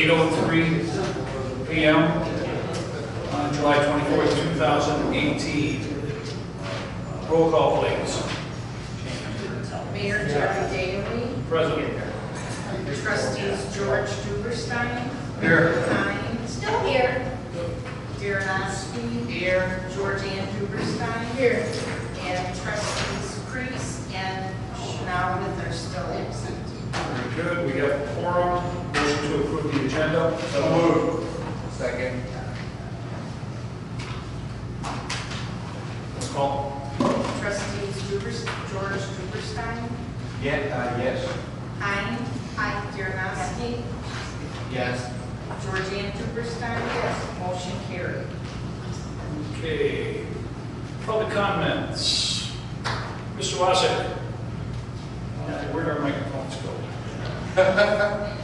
8:03 p.m. on July 24th, 2018. Roll call, please. Mayor Jerry Daly. Present. Trustees George Duberstein. Here. Hines. Still here. Darrenowski. Here. Georgianne Duberstein. Here. And trustees Priest and Schnauwith are still absent. Very good. We have quorum. Motion to approve the agenda. So moved. Second. Roll call. Trustees George Duberstein. Yes. Hines. Aye. Darrenowski. Yes. Georgianne Duberstein. Yes. Motion carried. Okay. Public comments. Mr. Wasik. Where do our microphones go? There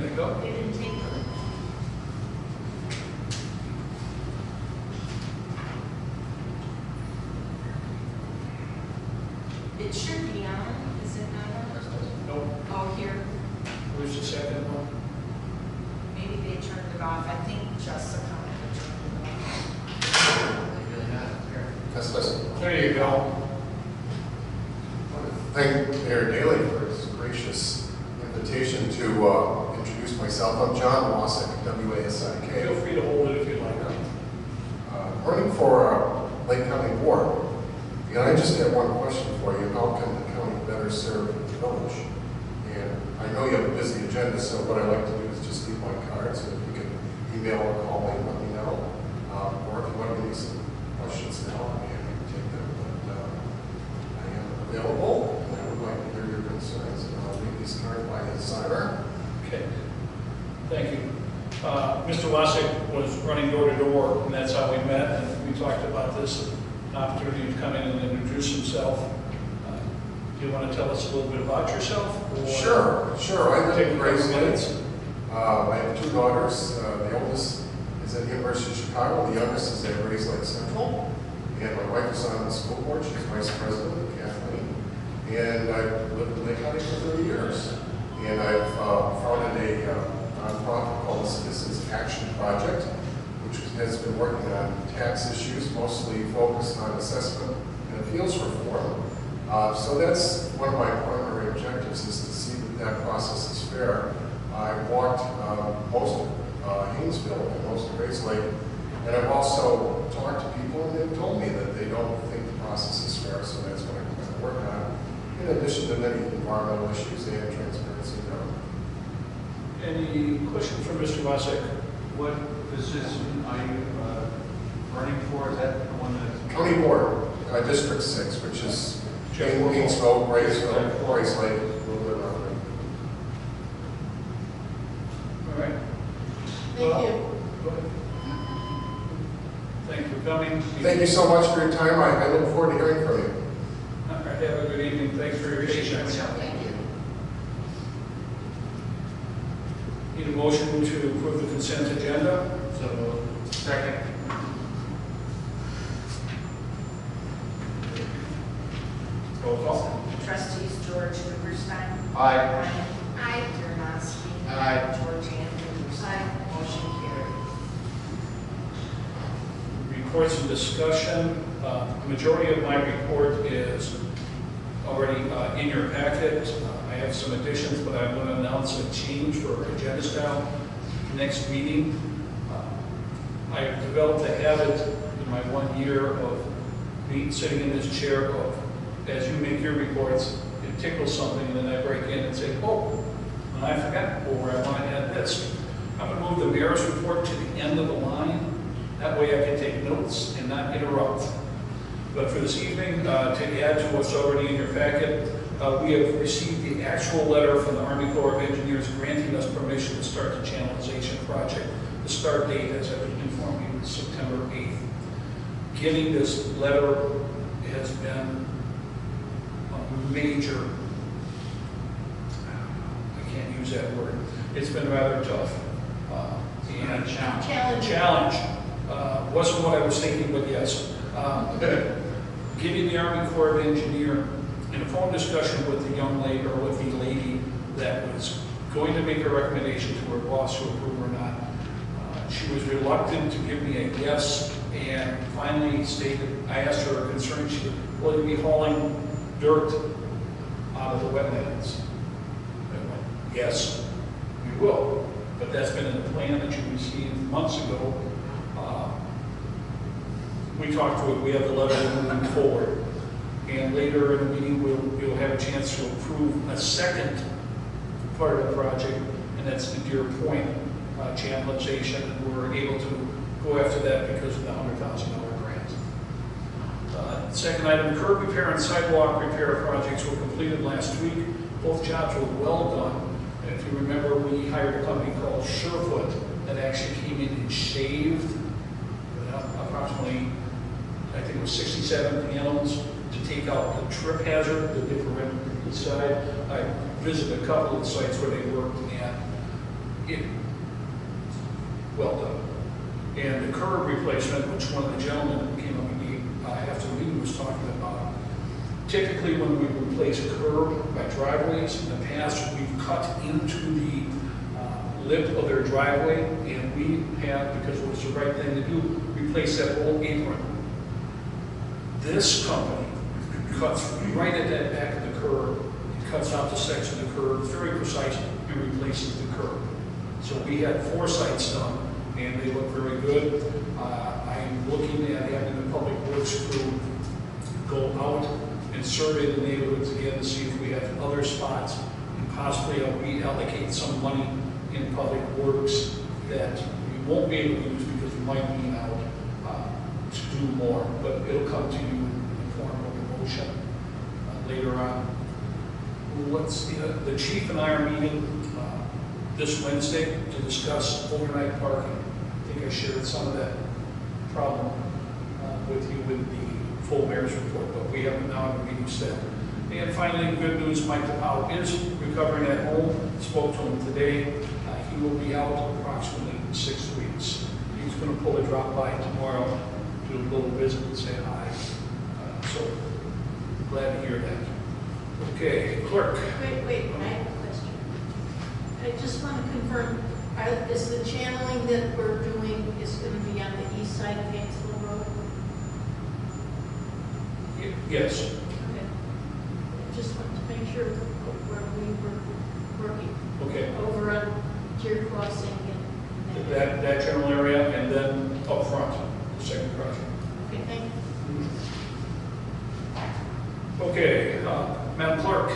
they go. They didn't take them. It should be on, is it not on? Nope. Oh, here, Where's the second one? maybe they turned it off. I think Jessica turned it off. Let's listen. There you go. Thank Mayor Daley for his gracious invitation to introduce myself. I'm John Wasik, W-A-S-I-K. Feel free to hold it if you like. Running for Lake County Board. And I just have one question for you. How can the county better serve the village? And I know you have a busy agenda, so what I like to do is just leave my cards, and if you can email or call me and let me know. Or if you want to give me some questions now, I can take them. But I am available, and I would like to hear your concerns. And I'll leave these cards by his signer. Okay. Thank you. Mr. Wasik was running door to door, and that's how we met, and we talked about this opportunity to come in and introduce himself. Do you want to tell us a little bit about yourself? Or Sure. I live take in a couple Hainesville. minutes? I have two daughters. The oldest is at the University of Chicago. The youngest is at Rays Lake Central. And my wife is on the school board. She's vice president, Kathleen. And I've lived in Lake County for 30 years. And I've founded a nonprofit called the Citizens Action Project, which has been working on tax issues, mostly focused on assessment and appeals reform. So that's one of my primary objectives, is to see that that process is fair. I've walked most of Hainesville and most of Rays Lake, and I've also talked to people, and they've told me that they don't think the process is fair, so that's what I'm going to work on, in addition to many environmental issues and transparency in government. Any questions for Mr. Wasik? What position are you running for? Is that the one that? County Board, District 6, which is Hainesville, Graysville, Rays Lake, a little bit around there. All right. Thank you. Go ahead. Thank you for coming. Thank you so much for your time. I look forward to hearing from you. All right, have a good evening. Thanks for your patience. Thank you. Need a motion to approve the consent agenda? So, second. Roll call. Trustees George Duberstein. Aye. Aye. Darrenowski. Aye. Georgianne Duberstein. Motion carried. Reports and discussion. The majority of my report is already in your packet. I have some additions, but I'm going to announce a change for our agenda style next meeting. I have developed a habit in my 1 year of sitting in this chair of, as you make your reports, it tickles something, and then I break in and say, oh, and I forgot, or I want to add this. I'm going to move the mayor's report to the end of the line. That way I can take notes and not interrupt. But for this evening, to add to what's already in your packet, we have received the actual letter from the Army Corps of Engineers granting us permission to start the channelization project. The start date, as I've informed you, is September 8th. Getting this letter has been a major, I can't use that word, it's been rather tough. And challenge. Wasn't what I was thinking, but yes. Getting the Army Corps of Engineer in a phone discussion with the young lady, or with the lady that was going to make a recommendation to her boss to approve or not. She was reluctant to give me a yes, and finally stated, I asked her a concern, she said, will you be hauling dirt out of the wetlands? I went, yes, we will, but that's been in the plan that you received months ago. We talked to it, we have the letter moving forward, and later in the meeting, we'll have a chance to approve a second part of the project, and that's the Deer Point channelization, and we're able to go after that because of the $100,000 grant. Second item, curb repair and sidewalk repair projects were completed last week. Both jobs were well done. And if you remember, we hired a company called Surefoot that actually came in and shaved approximately, I think it was 67 panels to take out the trip hazard that they prevented from the side. I visited a couple of the sites where they worked, and it well done. And the curb replacement, which one of the gentlemen who came up with me after the meeting was talking about, typically when we replace a curb by driveways, in the past we've cut into the lip of their driveway, and we have, because it was the right thing to do, replace that whole apron. This company cuts right at that back of the curb, it cuts out the section of the curb, very precise, and replaces the curb. So we had 4 sites done, and they look very good. I'm looking at having the public works crew go out and survey the neighborhoods again to see if we have other spots, and possibly reallocate some money in public works that we won't be able to use because we might be out to do more, but it'll come to you in the form of a motion later on. The chief and I are meeting this Wednesday to discuss overnight parking. I think I shared some of that problem with you with the full mayor's report, but we have it now in the meeting set. And finally, good news, Mike DePau is recovering at home. Spoke to him today. He will be out approximately 6 weeks. He's going to pull a drop by tomorrow, do a little visit and say hi. So glad to hear that. Okay, clerk. Wait, I have a question. I just want to confirm, is the channeling that we're doing is going to be on the east side of Hainesville Road? Yes. Okay. I just want to make sure where we were working. Okay. Over on Deer Crossing and That general area, and then up front, the second project. Okay, thank you. Okay, Madam Clerk.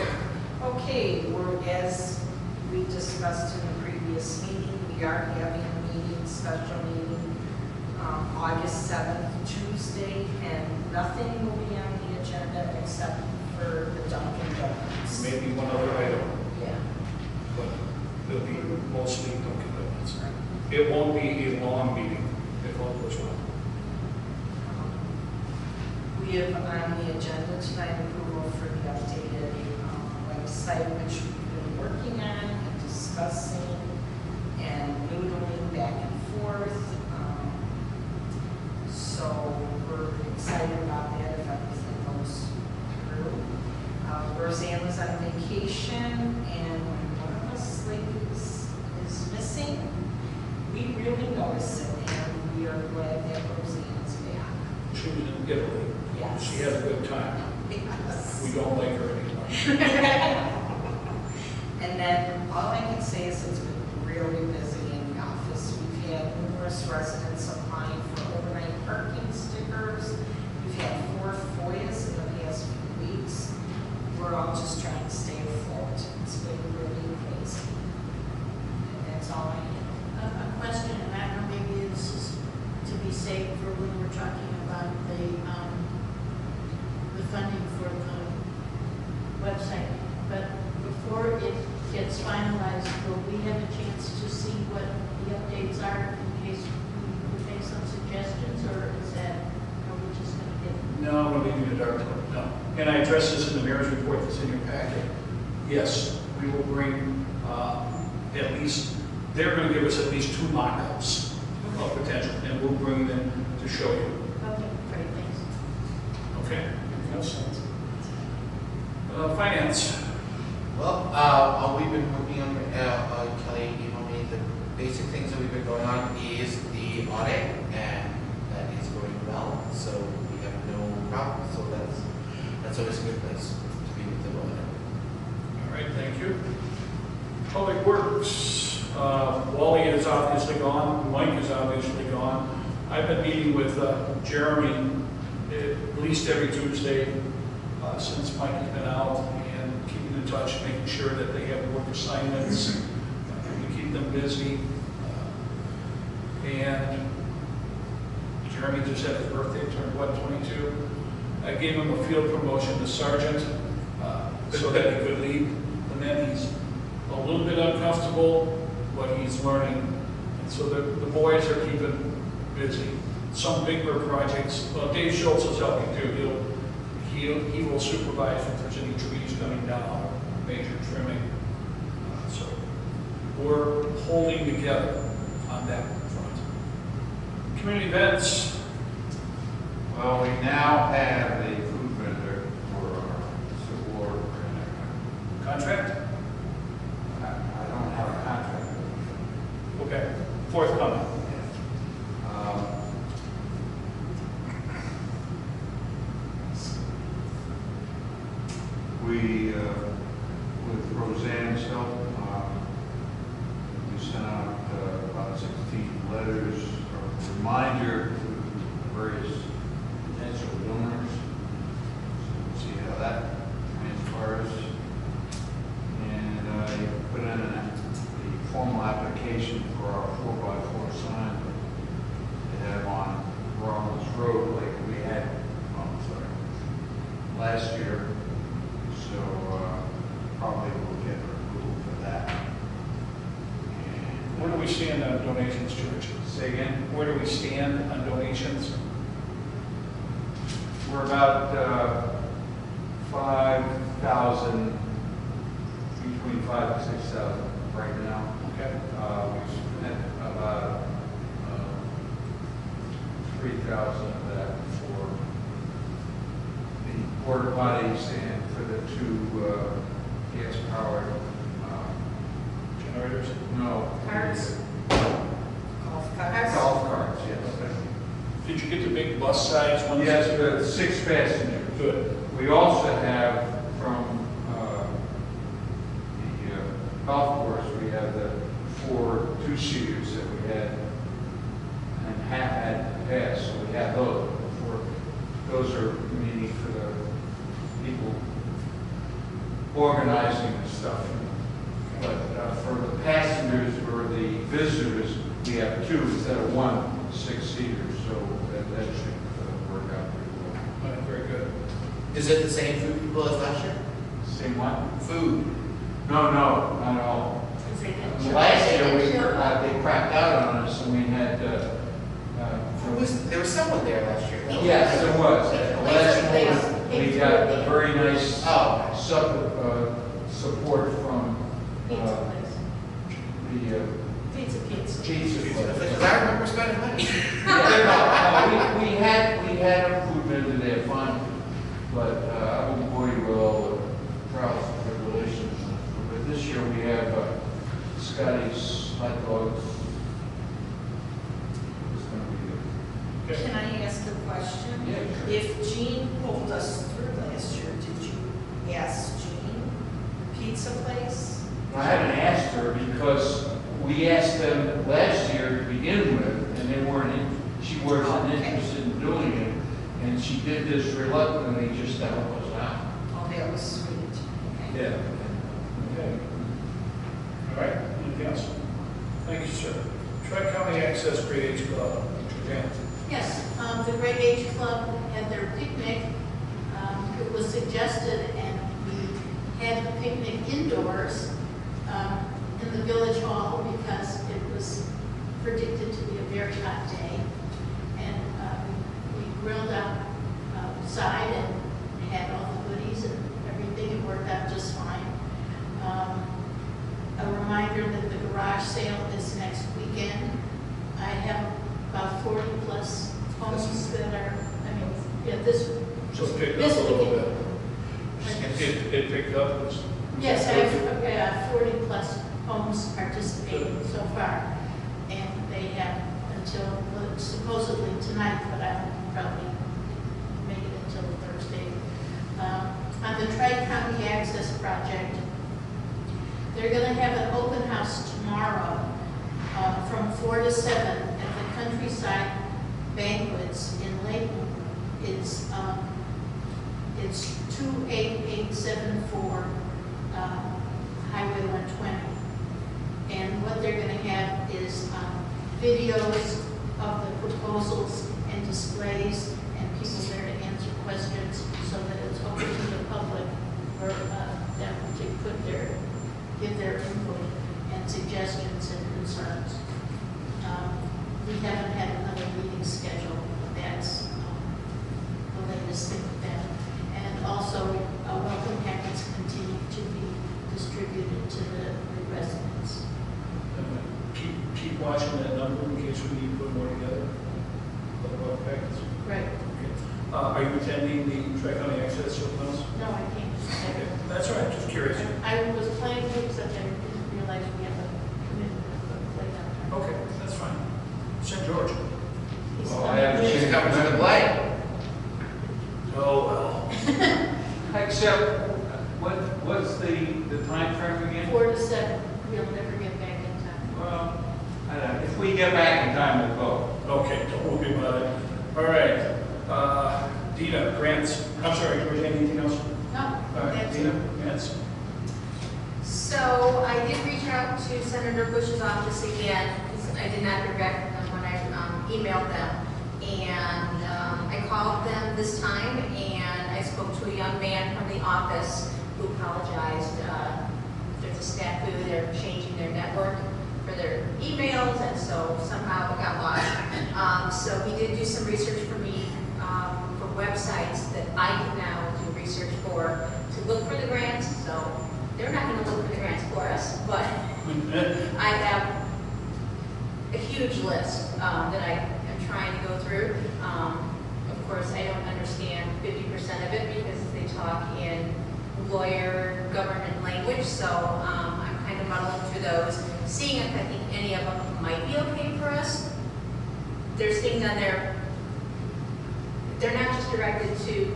Okay, as we discussed in the previous meeting, we are having a meeting, special meeting, August 7th, Tuesday, and nothing will be on the agenda except for the Dunkin' Donuts. Maybe one other item, Yeah. but it'll be mostly Dunkin' Donuts. It won't be a long meeting if all goes well. We have on the agenda tonight approval for the updated website, which we've been working on and discussing and noodling back and forth. So we're excited about that if everything goes through. Roseanne was on vacation, and when one of us ladies is missing, we really notice it, and we are glad that Roseanne's back. She was in Italy. Yes. She had a good time. Yes. We don't like her anymore. And then all I can say is it's been really busy in the office. We've had numerous residents applying for overnight parking stickers. We've had 4 FOIAs in the past few weeks. We're all just trying to stay afloat. It's been really crazy. And that's all I have. A question, and I don't know, maybe this is to be safe for when we're talking about the funding for the website, but before it gets finalized, will we have a chance to see what the updates are in case we make some suggestions, or is that, are we just going to get? No, I'm going to leave you in the dark. No. And I addressed this in the mayor's report that's in your packet. Yes, we will bring at least, they're going to give us at least 2 mock-ups of potential, and we'll bring them to show you. Okay, great, thanks. Okay? Anything else? Finance. We've been working on, Kelly emailed me, the basic things that we've been going on is the audit, and that is going well, so we have no problem, so that's always a good place to be with the audit. All right, thank you. Public Works, Wally is obviously gone, Mike is obviously gone. I've been meeting with Jeremy at least every Tuesday since Mike has been out, and keeping in touch, making sure that they have work assignments, we keep them busy. And Jeremy just had his birthday, turned what, 22? I gave him a field promotion to sergeant so that he could lead. And then he's a little bit uncomfortable, but he's learning. And so the boys are keeping busy. Some bigger projects, well, Dave Schultz is helping too. He will supervise if there's any trees coming down, major trimming. So we're holding together on that front. Community events. Well, we now have a food vendor for our Civil War. Contract? I don't have a contract. Okay. Forthcoming. We, with Roseanne's help, we sent out about 16 letters of reminder to various potential donors. So we'll see how that transpires. And I put in a formal application for our 4x4 sign to have on Rollins Road like we had, last year. So probably we'll get approval for that. And Where do we stand on donations, George? say again, Where do we stand on donations? we're about 5,000, between 5,000 and 6,000 right now. Okay. We spent about 3,000 of that for the porta potties and for the two gas-powered, Generators? no. Carts? Golf carts? Golf carts, yes. Did you get the big bus size ones? Yes, the 6 passengers. Good. We also have from the golf course, we have the 4 2-seaters that we had and have had in the past, so we have those. Those are meaning for the people organizing and stuff. But for the passengers or the visitors, we have 2 instead of 1 6-seater, so that should work out pretty well. All right, very good. Is it the same food people as last year? Same one? Food. No, not at all. Last year, they cracked out on us and we had, There was someone there last year. though. yes, there was. Last year, we got a very nice Oh, support from Pizza place. the Pizza. pizza because place. I remember spending money. Yeah, we had a food vendor there, fine, but I won't bore you with all the trials and tribulations. But this year we have Scotty's hot dogs. It's going to be good. Can I ask a question? Yeah, sure. If Jean pulled us through last year, did you ask Jean, pizza place? I haven't asked her because we asked them last year to begin with, and they weren't she wasn't interested in doing it, and she did this reluctantly just to help us out. Oh, that was sweet. Okay. Yeah. Okay. All right, anything else? Thank you, sir. Tri-County Access Grade Age Club, Japan. Yes, the Great Age Club had their picnic. It was suggested, and we had the picnic indoors in the village hall because it was predicted to be a very hot day. And we grilled outside and had all the goodies and everything. It worked out just fine. A reminder that the garage sale is next weekend. I have about 40 plus homes that are, So it picked up a little bit. It picked up. Yes, I have 40-plus homes participating so far, and they have until supposedly tonight, but I'll probably make it until Thursday. On the Tri-County Access Project, they're going to have an open house tomorrow from 4 to 7 at the Countryside Banquets in Layton. It's 28874 Highway 120. And what they're going to have is videos of the proposals and displays and people there to answer questions so that it's open to the public for them to give their input and suggestions and concerns. We haven't had another meeting scheduled. That's the latest thing with them. And also, welcome packets continue to be distributed to the residents. Keep watching that number in case we need to put more together. Other packets. Right. Okay. Are you attending the Tri-County Access Open House? No, I can't. Okay, that's all right, just curious. I was planning to, except I didn't realize we have a commitment to play down. Okay, that's fine. St. George. He's Well, I haven't She's seen coming to the play. Oh, well. Except, what's the time frame again? 4 to 7, we'll never get back in time. Well, I don't know. If we get back in time, we'll go. Okay, don't worry about it. All right. Dina, grants. I'm sorry, George, anything else? No, All right, that's Dina, it. grants. So I did reach out to Senator Bush's office again, because I did not hear back from them when I emailed them. And I called them this time, and I spoke to a young man from the office who apologized. There's a snafu, they're changing their network for their emails, and so somehow it got lost. So he did do some research for me for websites that I can now do research for to look for the grants. So they're not going to look for the grants for us, but I have a huge list that I am trying to go through. Of course, I don't understand 50% of it because they talk in lawyer government language, so I'm kind of muddling through those, seeing if I think any of them might be okay for us. There's things on there, they're not just directed to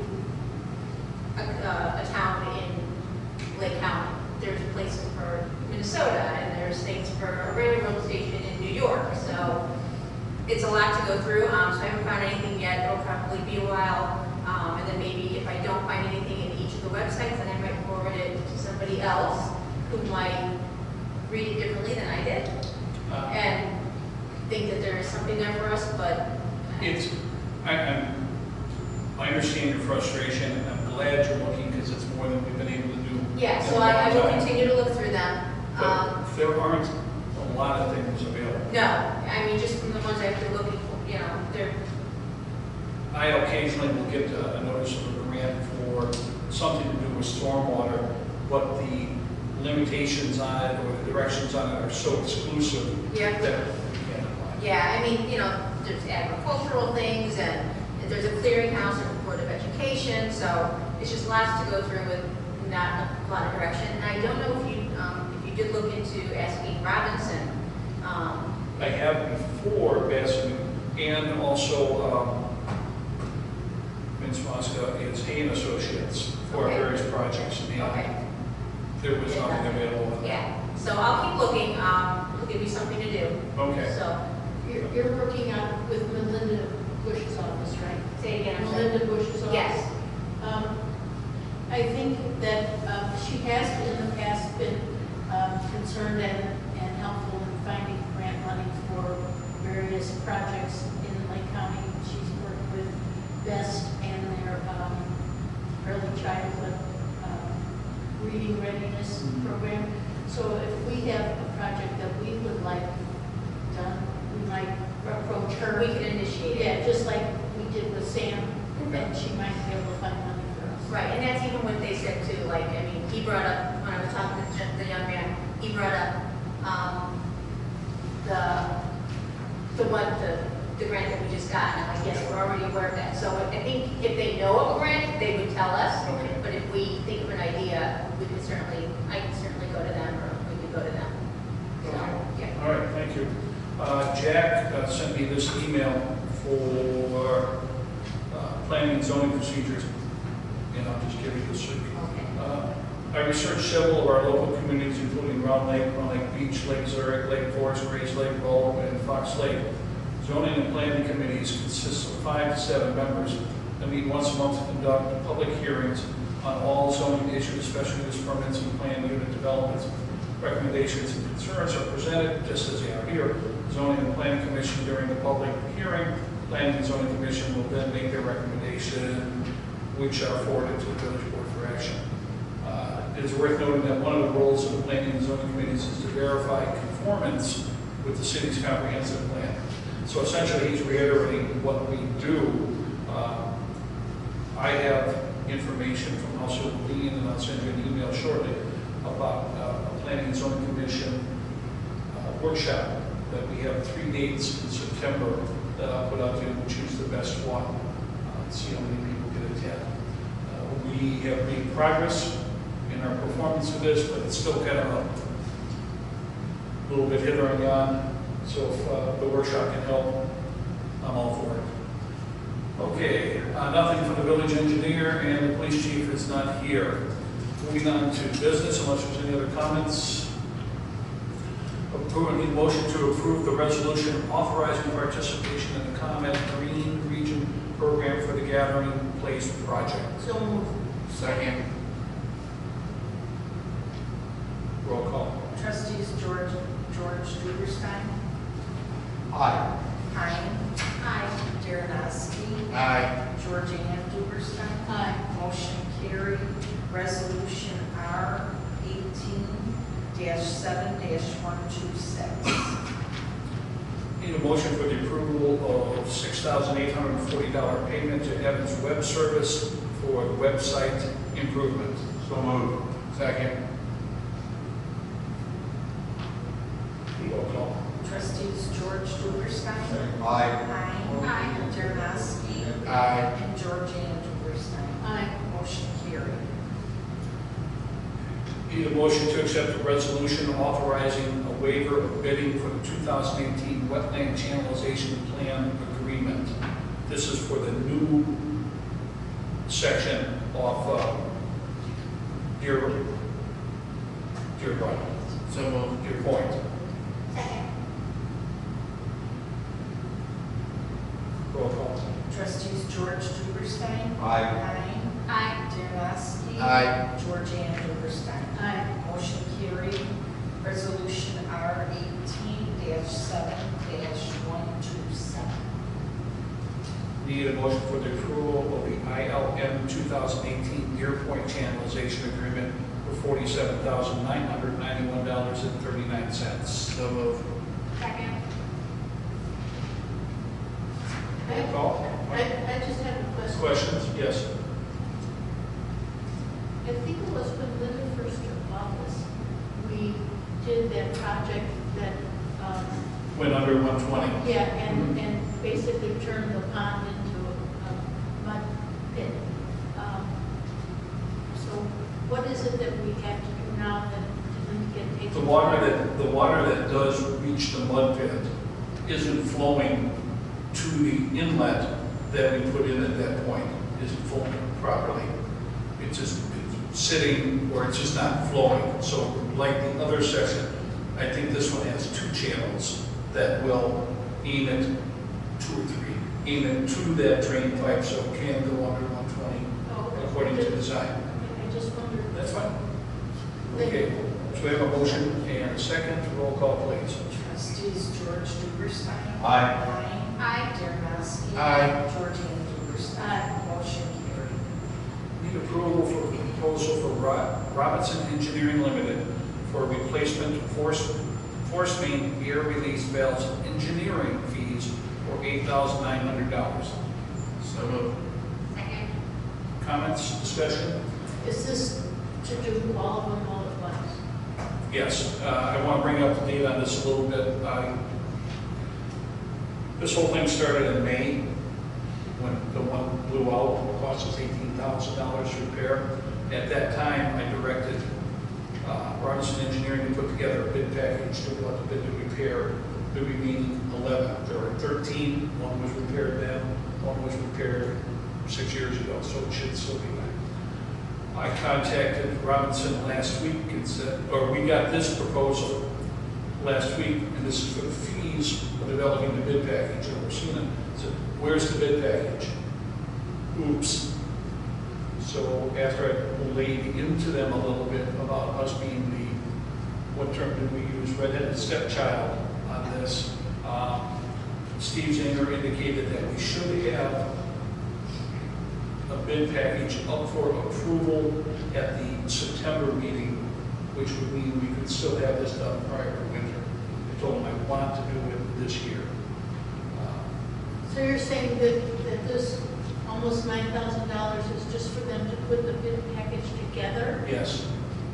a town in Lake County. There's places for Minnesota, and there's things for a railroad station in New York, so it's a lot to go through. So I haven't found anything yet. It'll probably be a while, and then maybe if I don't find anything in each of the websites, then I might forward it to somebody else who might read it differently than I did, and think that there is something there for us, but I understand your frustration, and I'm glad you're looking because it's more than we've been able to do. yeah, in so a I long will time. continue to look through them. But there aren't a lot of things available. No, I mean, just from the ones I've been looking for, you know, they're, I occasionally will get a notice of a grant for something to do with stormwater, but the limitations on it or the directions on it are so exclusive yeah. that we can't apply. Yeah, I mean, you know, there's agricultural things, and there's a clearinghouse and a Board of Education, so it's just lots to go through with not a lot of direction. And I don't know if you did look into asking Robinson. I have before, Bassett, and also Vince Mosca is Hay and Associates for Okay. various projects, and Okay, there was nothing available. on that. yeah, so I'll keep looking, it'll give me something to do, Okay. so, You're working on with Melinda Bush's office, right? say it again, I'm sorry. Melinda Bush's office? Yes, I think that she has in the past been concerned and helpful in finding grant money for various projects in Lake County. She's worked with BEST and their early childhood reading readiness program. So if we have a project that we would like done, we might approach her. we can initiate it. Yeah, just like we did with Sam, and she might be able to find money for us. Right, and that's even what they said too, like, I mean, he brought up, when I was talking to the young man, he brought up, the grant that we just got, and I'm like, yes, we're already aware of that. So I think if they know of a grant, they would tell us, Okay. but if we think of an idea we could certainly, I can certainly go to them, or we could go to them. So, yeah. All right, thank you. Jack sent me this email for planning and zoning procedures, and I'll just give you this. Okay. I researched several of our local communities, including Round Lake Beach, Lake Zurich, Lake Forest, Grays Lake, Roll, and Fox Lake. Zoning and planning committees consist of 5 to 7 members that meet once a month to conduct public hearings on all zoning issues, special use permits and plan unit developments. Recommendations and concerns are presented just as they are here. Zoning and Planning Commission during the public hearing. Planning and Zoning Commission will then make their recommendation, which are forwarded to the village board for action. It is worth noting that one of the roles of the Planning and Zoning Committees is to verify conformance with the city's comprehensive plan. So essentially, he's reiterating what we do. I have information from House of Dean, and I'll send you an email shortly about a Planning and Zoning Commission workshop that we have 3 dates in September that I'll put out to you. We'll choose the best one, see how many people can attend. We have made progress in our performance of this, but it's still kind of a little bit hither and yon. So if the workshop can help, I'm all for it. Okay, nothing from the village engineer, and the police chief is not here. Moving on to business, unless there's any other comments. Approving motion to approve the resolution authorizing participation in the ComEd Green Region Program for the Gathering Place project. So moved. Second. Roll call. Trustees George Duberstein, Aye. Hein, Aye. Darrenowski, Aye. Georgianne Duberstein. Aye. Motion carried. Resolution R 18-7-126. Need a motion for the approval of $6,840 payment to Evans Web Service for the website improvement. So moved. Second. Roll call. Trustees George Duberstein, Aye. Hein, Aye. Darrenowski, Aye. and Georgianne Duberstein. Aye. Motion carried. Need a motion to accept a resolution authorizing a waiver of bidding for the 2018 Wetland Channelization Plan Agreement. This is for the new section of Deer Run, So moved. Deer Point. Second. Roll call. Trustees George Duberstein, Aye. Hein, Aye. Darrenowski, Aye. Georgianne Duberstein. Aye. Motion carried. Resolution R 18-7-127. Need a motion for the approval of the ILM 2018 Deer Point Channelization Agreement for $47,991.39. So moved. Second. Roll call. I just have a question. Questions? Yes. I think it was when Linda first took office, we did that project that, Went under 120. yeah, and basically turned the pond into a mud pit. So what is it that we have to do now that didn't get taken? The water that does reach the mud pit isn't flowing to the inlet that we put in at that point. Isn't flowing properly. It's just sitting or it's just not flowing. So like the other section, I think this one has 2 channels that will aim it, 2 or 3, aim it to that drain pipe so it can go under 120 Oh, according to design. I just wondered. That's fine. Okay, so we have a motion and a second. Roll call, please. Trustees George Duberstein, Aye. Hein, Aye. Darrenowski, Aye. Georgianne Duberstein. Aye. Motion carried. Need approval for the proposal for Robinson Engineering Limited for replacement force main air release valves engineering fees for $8,900. So moved. Second. Comments, discussion? Is this to do all of them all at once? Yes, I want to bring up to date on this a little bit. This whole thing started in May when the one blew out, it cost us $18,000 to repair. At that time, I directed Robinson Engineering to put together a bid package to go out to bid to repair the remaining 11. There were 13. One was repaired then, one was repaired 6 years ago, so it should still be back. I contacted Robinson last week and said, or we got this proposal last week, and this is for the fees of developing the bid package. And we're seeing it. Said, where's the bid package? Oops. So after I laid into them a little bit about us being the, what term did we use, redheaded stepchild on this, Steve Zanger indicated that we should have a bid package up for approval at the September meeting, which would mean we could still have this done prior to winter. I told him I want to do it this year. So you're saying that this almost $9,000 is just for them to put the bid package together? Yes,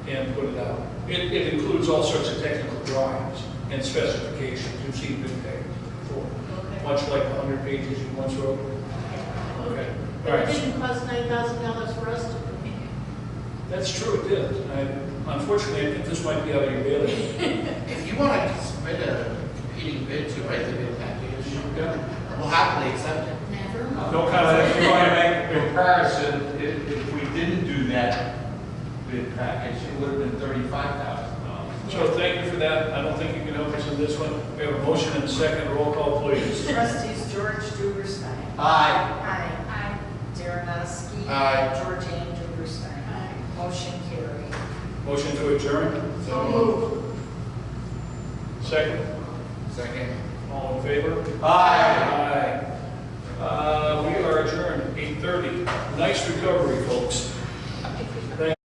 and put it out. It includes all sorts of technical drawings and specifications. You've seen bid packages before, Okay. much like the 100 pages you once wrote. Okay. All But right. it didn't cost $9,000 for us to prepare. That's true, it did. Unfortunately, I think this might be out of your bailiwick. If you want to submit a competing bid to write the bid package, we'll happily accept it. Never. No If comment. you're going to make a comparison, if we didn't do that bid package, it would have been $35,000. So thank you for that. I don't think you can help us in this one. We have a motion and a second. Roll call, please. Trustees George Duberstein. Aye. Aye. Aye. Darrenowski. Aye. Georgianne Duberstein. Aye. Motion carried. Motion to adjourn. So moved. Second. Second. All in favor? Aye. Aye. We are adjourned, 8:30. Nice recovery, folks.